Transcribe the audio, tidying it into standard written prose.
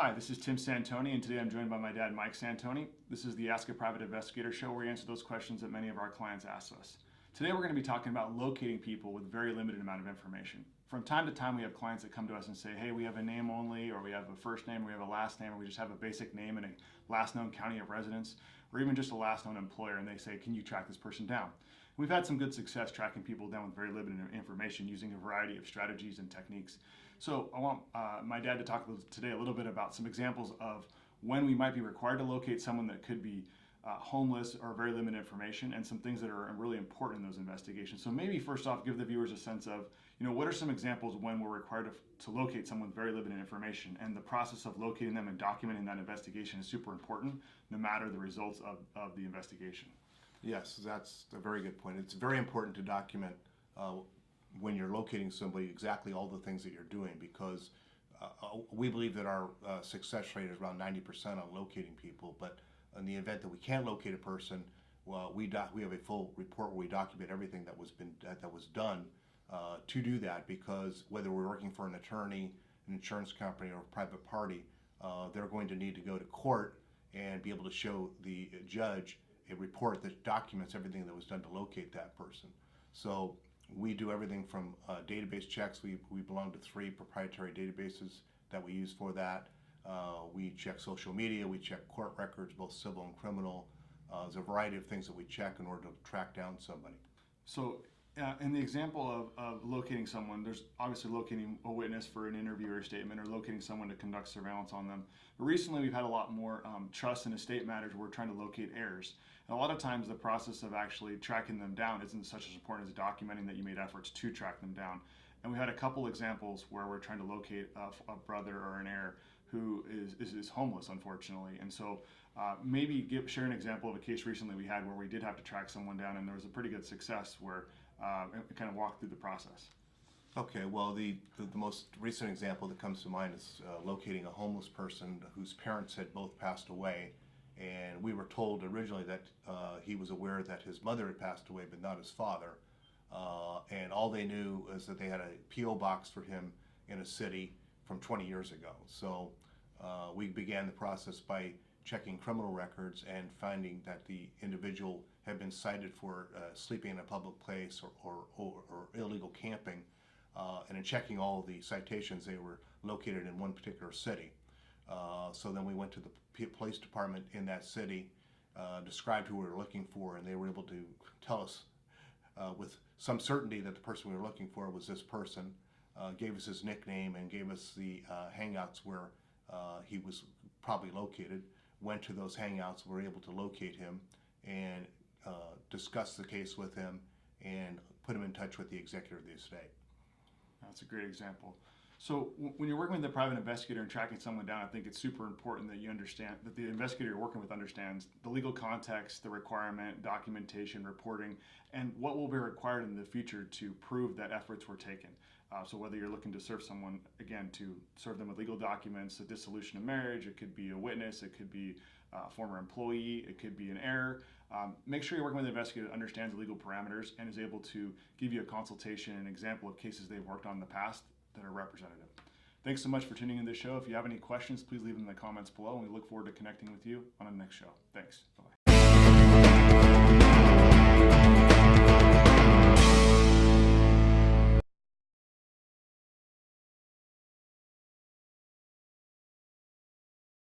Hi, this is Tim Santoni, and today I'm joined by my dad, Mike Santoni. This is the Ask a Private Investigator show where we answer those questions that many of our clients ask us. Today we're going to be talking about locating people with very limited amount of information. From time to time we have clients that come to us and say, hey, we have a name only, or we have a first name, or we have a last name, or we just have a basic name and a last known county of residence, or even just a last known employer, and they say, can you track this person down? We've had some good success tracking people down with very limited information using a variety of strategies and techniques. So I want my dad to talk today a little bit about some examples of when we might be required to locate someone that could be homeless or very limited information, and some things that are really important in those investigations. So maybe first off, give the viewers a sense of, what are some examples when we're required to locate someone with very limited information, and the process of locating them and documenting that investigation is super important no matter the results of the investigation. Yes, that's a very good point. It's very important to document when you're locating somebody exactly all the things that you're doing, because we believe that our success rate is around 90% on locating people. But in the event that we can't locate a person, well, we have a full report where we document everything that was done to do that, because whether we're working for an attorney, an insurance company, or a private party, they're going to need to go to court and be able to show the judge a report that documents everything that was done to locate that person. So we do everything from database checks. We belong to 3 proprietary databases that we use for that. We check social media, we check court records, both civil and criminal. There's a variety of things that we check in order to track down somebody. So in the example of locating someone, there's obviously locating a witness for an interview or a statement, or locating someone to conduct surveillance on them. But recently we've had a lot more trust and estate matters where we're trying to locate heirs. And a lot of times the process of actually tracking them down isn't such as important as documenting that you made efforts to track them down. And we had a couple examples where we're trying to locate a brother or an heir who is homeless, unfortunately. And so maybe share an example of a case recently we had where we did have to track someone down, and there was a pretty good success where it kind of walked through the process. Okay, well, the most recent example that comes to mind is locating a homeless person whose parents had both passed away. And we were told originally that he was aware that his mother had passed away, but not his father. And all they knew is that they had a P.O. box for him in a city from 20 years ago. So we began the process by checking criminal records and finding that the individual had been cited for sleeping in a public place or illegal camping. And in checking all of the citations, they were located in one particular city. So then we went to the police department in that city, described who we were looking for, and they were able to tell us with some certainty that the person we were looking for was this person, gave us his nickname and gave us the hangouts where he was probably located. Went to those hangouts, were able to locate him and discuss the case with him and put him in touch with the executor of the estate. That's a great example. So when you're working with a private investigator and tracking someone down, I think it's super important that you understand, that the investigator you're working with understands the legal context, the requirement, documentation, reporting, and what will be required in the future to prove that efforts were taken. So whether you're looking to serve someone, again, to serve them with legal documents, a dissolution of marriage, it could be a witness, it could be a former employee, it could be an heir. Make sure you're working with an investigator that understands the legal parameters and is able to give you a consultation and example of cases they've worked on in the past that are representative. Thanks so much for tuning in this show. If you have any questions, please leave them in the comments below, and we look forward to connecting with you on the next show. Thanks. Bye-bye.